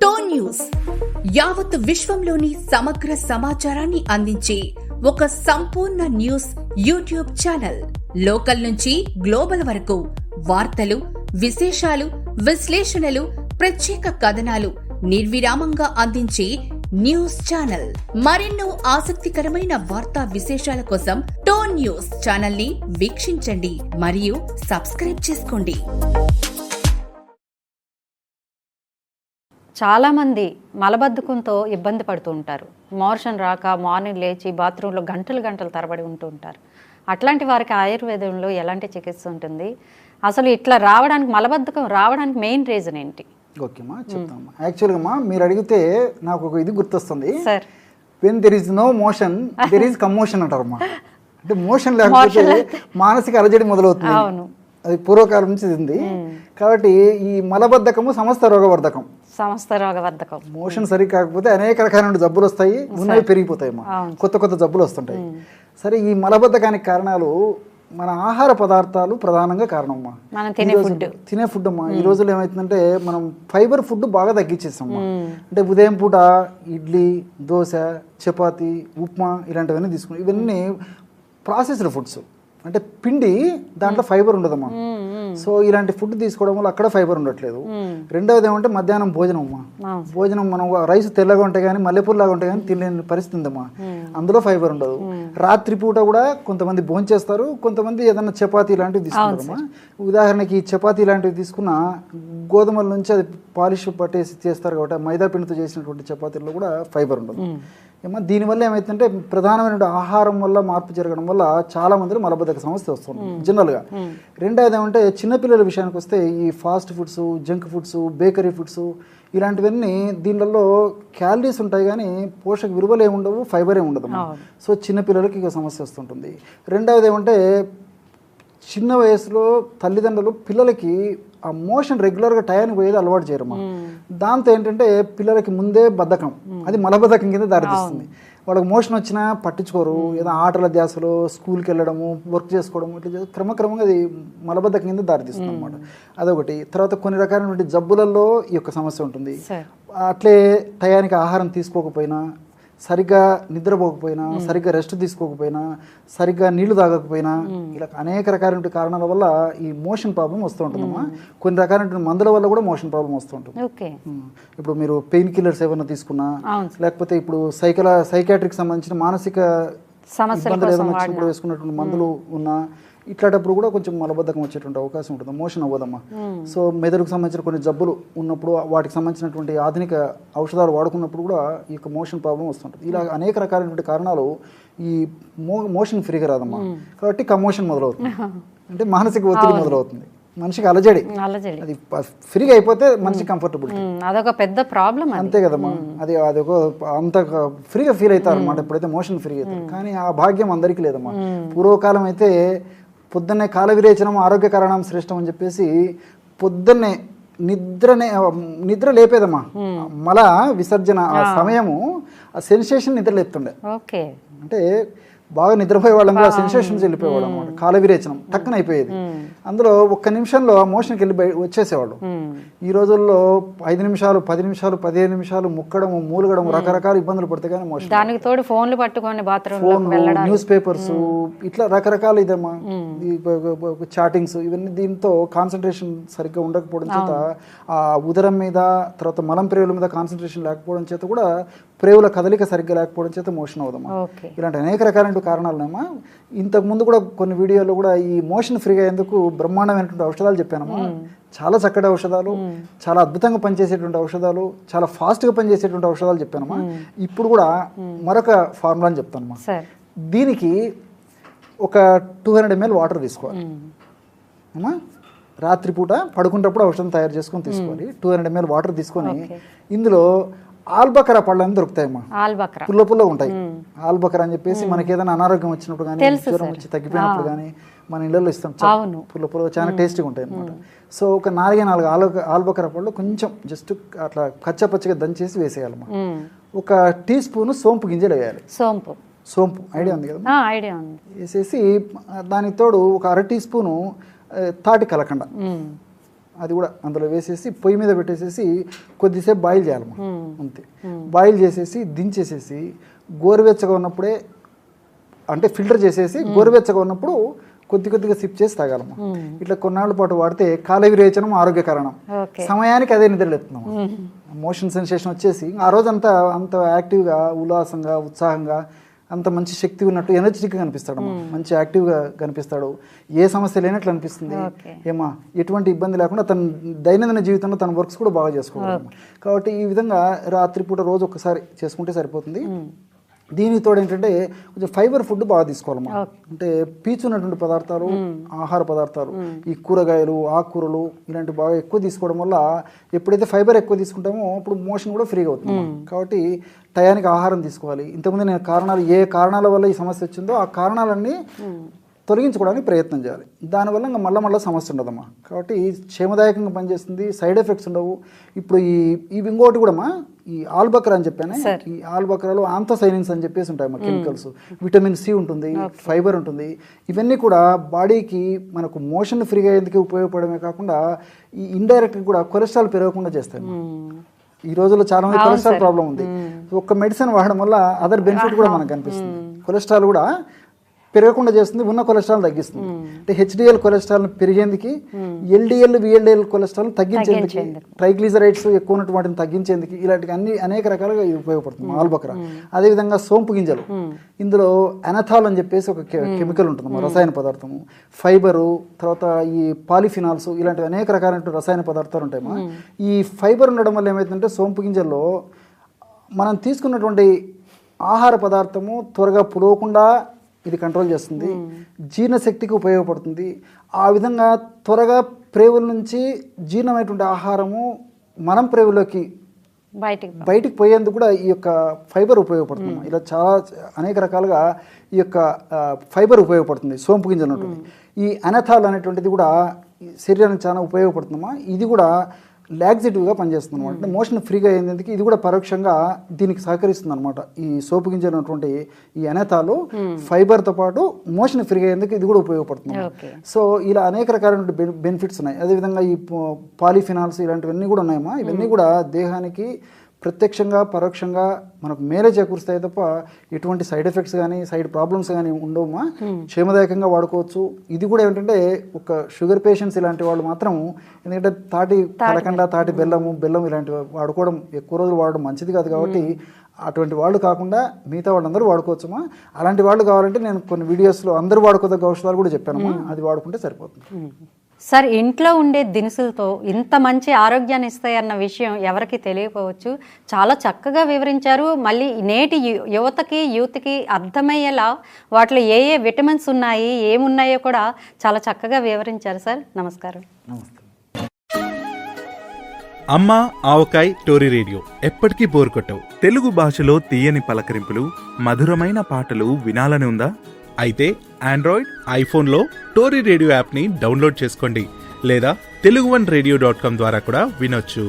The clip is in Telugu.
టోన్ న్యూస్ యావత్ విశ్వంలోని సమగ్ర సమాచారాన్ని అందించే ఒక సంపూర్ణ న్యూస్ యూట్యూబ్ ఛానల్. లోకల్ నుంచి గ్లోబల్ వరకు వార్తలు, విశేషాలు, విశ్లేషణలు, ప్రత్యేక కథనాలు నిర్విరామంగా అందించే న్యూస్ ఛానల్. మరెన్నో ఆసక్తికరమైన వార్తా విశేషాల కోసం టోన్ న్యూస్ ఛానల్ ని వీక్షించండి మరియు సబ్స్క్రైబ్ చేసుకోండి. చాలామంది మలబద్ధకంతో ఇబ్బంది పడుతూ ఉంటారు. మోషన్ రాక మార్నింగ్ లేచి బాత్రూంలో గంటలు తరబడి ఉంటూ ఉంటారు. అట్లాంటి వారికి ఆయుర్వేదంలో ఎలాంటి చికిత్స ఉంటుంది? అసలు ఇట్లా రావడానికి, మలబద్ధకం రావడానికి మెయిన్ రీజన్ ఏంటి? ఓకేమ్మా, చెప్తామమ్మా. యాక్చువల్గా మీరు అడిగితే నాకు ఒక ఇది గుర్తొస్తుంది. Sir, when there is no motion there is commotion అంటారమ్మా. అంటే మోషన్ లేకపోతే మానసిక అలజడి మొదలవుతుంది. అవును, అది పూర్వకాలం నుంచి ఉంది. కాబట్టి ఈ మలబద్ధకము సమస్త రోగవర్ధకం. మోషన్ సరి కాకపోతే అనేక రకాల జబ్బులు వస్తాయి, ఉన్నవి పెరిగిపోతాయి, కొత్త జబ్బులు వస్తుంటాయి. సరే, ఈ మలబద్ధకానికి కారణాలు మన ఆహార పదార్థాలు ప్రధానంగా కారణమ్మా. తినే ఫుడ్ అమ్మా. ఈ రోజుల్లో ఏమవుతుందంటే మనం ఫైబర్ ఫుడ్ బాగా తగ్గించేస్తామమ్మా. అంటే ఉదయం పూట ఇడ్లీ, దోశ, చపాతి, ఉప్మా ఇలాంటివన్నీ తీసుకున్నాం. ఇవన్నీ ప్రాసెస్డ్ ఫుడ్స్, అంటే పిండి, దాంట్లో ఫైబర్ ఉండదమ్మా. సో ఇలాంటి ఫుడ్ తీసుకోవడం వల్ల అక్కడ ఫైబర్ ఉండట్లేదు. రెండవది ఏమంటే మధ్యాహ్నం భోజనం అమ్మా. భోజనం మనం రైస్ తెల్లగా ఉంటే కానీ, మల్లెపూలు లాగా ఉంటే కానీ తినలేని పరిస్థితి ఉందమ్మా. అందులో ఫైబర్ ఉండదు. రాత్రి పూట కూడా కొంతమంది భోంచేస్తారు, కొంతమంది ఏదన్నా చపాతీ ఇలాంటివి తీసుకుంటారమ్మా. ఉదాహరణకి చపాతీ ఇలాంటివి తీసుకున్న గోధుమల నుంచి అది పాలిష్ పట్టేసి చేస్తారు కాబట్టి మైదా పిండితో చేసినటువంటి చపాతీల్లో కూడా ఫైబర్ ఉండదు ఏమో. దీనివల్ల ఏమైతుందంటే ప్రధానమైన ఆహారం వల్ల మార్పు జరగడం వల్ల చాలా మంది మలబద్ధక సమస్య వస్తుంది జనరల్గా. రెండవది ఏమంటే చిన్నపిల్లల విషయానికి వస్తే ఈ fast foods, junk foods, bakery foods ఇలాంటివన్నీ దీనిలో క్యాలరీస్ ఉంటాయి కానీ పోషక విలువలు ఏముండవు, ఫైబర్ ఏమి ఉండదు. సో చిన్నపిల్లలకి ఇక సమస్య వస్తుంటుంది. రెండవది ఏమంటే చిన్న వయసులో తల్లిదండ్రులు పిల్లలకి ఆ మోషన్ రెగ్యులర్గా టయానికి పోయేది అలవాటు చేయరమ్మా. దాంతో ఏంటంటే పిల్లలకి ముందే బద్ధకం, అది మలబద్ధకం కింద దారితీస్తుంది. వాళ్ళకి మోషన్ వచ్చినా పట్టించుకోరు, ఏదో ఆటల ధ్యాసలో స్కూల్కి వెళ్ళడము, వర్క్ చేసుకోవడము, ఇట్లా క్రమక్రమంగా అది మలబద్ధకం కింద దారితీస్తుంది అన్నమాట. అదొకటి. తర్వాత కొన్ని రకాలైనటువంటి జబ్బులలో ఈ యొక్క సమస్య ఉంటుంది. అట్లే టయానికి ఆహారం తీసుకోకపోయినా, సరిగ్గా నిద్రపోకపోయినా, సరిగ్గా రెస్ట్ తీసుకోకపోయినా, సరిగ్గా నీళ్లు తాగకపోయినా, ఇలా అనేక రకాలైన కారణాల వల్ల ఈ మోషన్ ప్రాబ్లం వస్తూ ఉంటుందమ్మా. కొన్ని రకాలైన మందుల వల్ల కూడా మోషన్ ప్రాబ్లం వస్తూ ఉంటుంది. ఇప్పుడు మీరు పెయిన్ కిల్లర్స్ ఏమైనా తీసుకున్నా, లేకపోతే ఇప్పుడు సైకాట్రిక్ సంబంధించిన మానసిక ఇబ్బందులు ఏదైనా వచ్చినప్పుడు వేసుకున్నటువంటి మందులు ఉన్నా, ఇట్లాంటప్పుడు కూడా కొంచెం మలబద్ధకం వచ్చేటువంటి అవకాశం ఉంటుంది, మోషన్ అవ్వదమ్మా. సో మెదడుకు సంబంధించిన కొన్ని జబ్బులు ఉన్నప్పుడు వాటికి సంబంధించినటువంటి ఆధునిక ఔషధాలు వాడుకున్నప్పుడు కూడా ఈ యొక్క మోషన్ ప్రాబ్లం వస్తుంటుంది. ఇలా అనేక రకాలైనటువంటి కారణాలు ఈ మోషన్ ఫ్రీగా రాదమ్మా. కాబట్టి కమోషన్ మొదలవుతుంది, అంటే మానసిక ఒత్తిడి మొదలవుతుంది, మనిషికి అలజడి. అది ఫ్రీగా అయిపోతే మనిషి కంఫర్టబుల్, అదొక పెద్ద ప్రాబ్లం. అంతే కదమ్మా. అదొక అంత ఫ్రీగా ఫీల్ అవుతారు అనమాట ఎప్పుడైతే మోషన్ ఫ్రీగా అవుతారు. కానీ ఆ భాగ్యం అందరికీ లేదమ్మా. పూర్వకాలం అయితే పొద్దున్నే కాల విరేచనం ఆరోగ్య కారణం శ్రేష్టం అని చెప్పేసి పొద్దున్నే నిద్ర లేపేదమ్మా. మల విసర్జన ఆ సమయము, ఆ సెన్సేషన్ నిద్ర లేపుతుండే. అంటే బాగా నిద్రపోయే వాళ్ళం కూడా సెన్సేషన్స్ వెళ్ళిపోయేవాళ్ళం అనమాట. కాల విరేచనం టక్కున అయిపోయేది. అందులో ఒక్క నిమిషంలో మోషన్కి వెళ్ళి వచ్చేసేవాళ్ళు. ఈ రోజుల్లో 5 నిమిషాలు, 10 నిమిషాలు, 15 నిమిషాలు ముక్కడము, మూలగడము, రకరకాల ఇబ్బందులు పడితే కానీ మోషన్. దానికి తోడు ఫోన్లు పట్టుకొని న్యూస్ పేపర్స్, ఇట్లా రకరకాల ఇదమ్మా, చాటింగ్స్, ఇవన్నీ దీంతో కాన్సన్ట్రేషన్ సరిగ్గా ఉండకపోవడం చేత, ఆ ఉదరం మీద, తర్వాత మలం ప్రేవుల మీద కాన్సన్ట్రేషన్ లేకపోవడం చేత కూడా ప్రేవుల కదలిక సరిగ్గా లేకపోవడం చేత మోషన్ అవుదమ్మా. ఇలాంటి అనేక రకాలైన కారణాలున్నాయమ్మా. ఇంతకుముందు కూడా కొన్ని వీడియోలో కూడా ఈ మోషన్ ఫ్రీగా అయ్యేందుకు బ్రహ్మాండమైనటువంటి ఔషధాలు చెప్పానమ్మా. చాలా చక్కటి ఔషధాలు, చాలా అద్భుతంగా పనిచేసేటువంటి ఔషధాలు, చాలా ఫాస్ట్గా పనిచేసేటువంటి ఔషధాలు చెప్పానమ్మా. ఇప్పుడు కూడా మరొక ఫార్ములాని చెప్తానమ్మా. దీనికి ఒక 200 ml వాటర్ తీసుకోవాలి అమ్మా. రాత్రిపూట పడుకునేటప్పుడు ఔషధం తయారు చేసుకొని తీసుకోవాలి. 200 ml వాటర్ తీసుకొని ఇందులో ఆల్బకరా పళ్ళు అని దొరుకుతాయమ్మా. పుల్ల ఉంటాయి. ఆల్బకరా అని చెప్పేసి మనకి ఏదైనా అనారోగ్యం వచ్చినప్పుడు కానీ, జ్వరం వచ్చి తగ్గిపోయినప్పుడు కానీ మన ఇళ్ళలో ఇస్తాం. పుల్ల చాలా టేస్టీగా ఉంటాయి అన్నమాట. సో ఒక 4 ఆల్బకరా పళ్ళు కొంచెం జస్ట్ అట్లా కచ్చపచ్చగా దంచేసి వేసేయాలమ్మా. ఒక టీ స్పూన్ సోంపు గింజలు వేయాలి. సోంపు ఐడియా ఉంది కదా? వేసేసి దానికి తోడు ఒక 1/2 టీ స్పూను తాటి కలకండ, అది కూడా అందులో వేసేసి పొయ్యి మీద పెట్టేసేసి కొద్దిసేపు బాయిల్ చేయాలమ్మా, అంతే. బాయిల్ చేసేసి దించేసేసి గోరువెచ్చగా ఉన్నప్పుడే అంటే ఫిల్టర్ చేసేసి గోరువెచ్చగా ఉన్నప్పుడు కొద్దిగా సిప్ చేసి తాగాలమ్మా. ఇట్లా కొన్నాళ్ళ పాటు వాడితే కాల విరేచనం ఆరోగ్య కారణం, సమయానికి అదే నిద్రలేస్తున్నాం. మోషన్ సెన్సేషన్ వచ్చేసి ఆ రోజు అంత యాక్టివ్గా, ఉల్లాసంగా, ఉత్సాహంగా, అంత మంచి శక్తి ఉన్నట్టు ఎనర్జెటిక్గా కనిపిస్తాడు, మంచి యాక్టివ్గా కనిపిస్తాడు, ఏ సమస్య లేనట్లు అనిపిస్తుంది. ఏమా ఎటువంటి ఇబ్బంది లేకుండా తన దైనందిన జీవితంలో తన వర్క్స్ కూడా బాగా చేసుకోవాలి. కాబట్టి ఈ విధంగా రాత్రిపూట రోజు ఒక్కసారి చేసుకుంటే సరిపోతుంది. దీనికి తోడు ఏంటంటే కొంచెం ఫైబర్ ఫుడ్ బాగా తీసుకోవాలమ్మా. అంటే పీచు ఉన్నటువంటి పదార్థాలు, ఆహార పదార్థాలు, ఈ కూరగాయలు, ఆకుకూరలు ఇలాంటివి బాగా ఎక్కువ తీసుకోవడం వల్ల ఎప్పుడైతే ఫైబర్ ఎక్కువ తీసుకుంటామో అప్పుడు మోషన్ కూడా ఫ్రీగా అవుతుంది. కాబట్టి టయానికి ఆహారం తీసుకోవాలి. ఇంతకుముందు నేను ఏ కారణాల వల్ల ఈ సమస్య వచ్చిందో ఆ కారణాలన్నీ తొలగించుకోవడానికి ప్రయత్నం చేయాలి. దానివల్ల ఇంకా మళ్ళీ సమస్య ఉండదమ్మా. కాబట్టి క్షేమదాయకంగా పనిచేస్తుంది, సైడ్ ఎఫెక్ట్స్ ఉండవు. ఇప్పుడు ఈ ఇంకోటి కూడా ఈ ఆల్బక్రా అని చెప్పాను, ఈ ఆల్బక్రాలో ఆంథోసైనిన్స్ అని చెప్పేసి ఉంటాయి మా కెమికల్స్, విటమిన్ సి ఉంటుంది, ఫైబర్ ఉంటుంది. ఇవన్నీ కూడా బాడీకి మనకు మోషన్ ఫ్రీగా అయ్యేందుకు ఉపయోగపడమే కాకుండా ఈ ఇండైరెక్ట్గా కూడా కొలెస్ట్రాల్ పెరగకుండా చేస్తాయి. ఈ రోజుల్లో చాలా మంది కొలెస్ట్రాల్ ప్రాబ్లం ఉంది. ఒక్క మెడిసిన్ వాడడం వల్ల అదర్ బెనిఫిట్ కూడా మనకు కనిపిస్తుంది. కొలెస్ట్రాల్ కూడా పెరగకుండా చేస్తుంది, ఉన్న కొలెస్ట్రాల్ తగ్గిస్తుంది. అంటే హెచ్డిఎల్ కొలెస్ట్రాల్ పెరిగేందుకు, ఎల్డిఎల్ విఎల్డిఎల్ కొలెస్ట్రాల్ తగ్గించేందుకు, ట్రైగ్లిజరైడ్స్ ఎక్కువ ఉన్నటువంటి వాటిని తగ్గించేందుకు, ఇలాంటి అనేక రకాలుగా ఇది ఉపయోగపడుతుంది ఆల్బక్రా. అదేవిధంగా సోంపు గింజలు, ఇందులో అనథాల్ అని చెప్పేసి ఒక కెమికల్ ఉంటుంది, రసాయన పదార్థము, ఫైబరు, తర్వాత ఈ పాలిఫినాల్స్, ఇలాంటివి అనేక రకాలైన రసాయన పదార్థాలు ఉంటాయి. ఈ ఫైబర్ ఉండడం వల్ల ఏమవుతుందంటే సోంపు గింజల్లో మనం తీసుకున్నటువంటి ఆహార పదార్థము త్వరగా పులవకుండా ఇది కంట్రోల్ చేస్తుంది, జీర్ణశక్తికి ఉపయోగపడుతుంది. ఆ విధంగా త్వరగా ప్రేవుల నుంచి జీర్ణమైనటువంటి ఆహారము మనం ప్రేవులోకి బయటికి పోయేందుకు కూడా ఈ యొక్క ఫైబర్ ఉపయోగపడుతుంది. ఇలా చాలా అనేక రకాలుగా ఈ యొక్క ఫైబర్ ఉపయోగపడుతుంది సోంపు గింజలు ఉంటుంది. ఈ అనథాల్ అనేటువంటిది కూడా శరీరానికి చాలా ఉపయోగపడుతుందమ్మా. ఇది కూడా లాక్సిటివ్గా పనిచేస్తుంది అనమాట. అంటే మోషన్ ఫ్రీగా అయ్యేందుకు ఇది కూడా పరోక్షంగా దీనికి సహకరిస్తుంది అనమాట. ఈ సోపు గింజలు ఉన్నటువంటి ఈ అనథాలు ఫైబర్తో పాటు మోషన్ ఫ్రీగా అయ్యేందుకు ఇది కూడా ఉపయోగపడుతుంది. సో ఇలా అనేక రకాలైన బెనిఫిట్స్ ఉన్నాయి. అదేవిధంగా ఈ పాలిఫినాల్స్ ఇలాంటివన్నీ కూడా ఉన్నాయమ్మా. ఇవన్నీ కూడా దేహానికి ప్రత్యక్షంగా పరోక్షంగా మనకు మేలే చేకూరుస్తాయి తప్ప ఎటువంటి సైడ్ ఎఫెక్ట్స్ కానీ సైడ్ ప్రాబ్లమ్స్ కానీ ఉండవమ్మా. క్షేమదాయకంగా వాడుకోవచ్చు. ఇది కూడా ఏంటంటే ఒక షుగర్ పేషెంట్స్ ఇలాంటి వాళ్ళు మాత్రం, ఎందుకంటే తాటి కలకండ, తాటి బెల్లం ఇలాంటివి వాడుకోవడం ఎక్కువ రోజులు వాడడం మంచిది కాదు. కాబట్టి అటువంటి వాళ్ళు కాకుండా మిగతా వాళ్ళందరూ వాడుకోవచ్చమ్మా. అలాంటి వాళ్ళు కావాలంటే నేను కొన్ని వీడియోస్లో అందరూ వాడుకోదగ్గ ఔషధాలు కూడా చెప్పానమ్మా, అది వాడుకుంటే సరిపోతుంది. సార్, ఇంట్లో ఉండే దినుసులతో ఇంత మంచి ఆరోగ్యాన్ని ఇస్తాయన్న విషయం ఎవరికి తెలియకపోవచ్చు. చాలా చక్కగా వివరించారు. మళ్ళీ నేటి యూత్కి అర్థమయ్యేలా వాటిలో ఏ విటమిన్స్ ఉన్నాయి, ఏమున్నాయో కూడా చాలా చక్కగా వివరించారు సార్. నమస్కారం. అమ్మ ఆవకాయ్ టోరీ రేడియో ఎప్పటికీ బోర్ కొట్టవు. తెలుగు భాషలో తీయని పలకరింపులు, మధురమైన పాటలు వినాలని ఉందా? అయితే ఆండ్రాయిడ్, ఐఫోన్లో టోరీ రేడియో యాప్ని డౌన్లోడ్ చేసుకోండి, లేదా telugu1radio.com ద్వారా కూడా వినొచ్చు.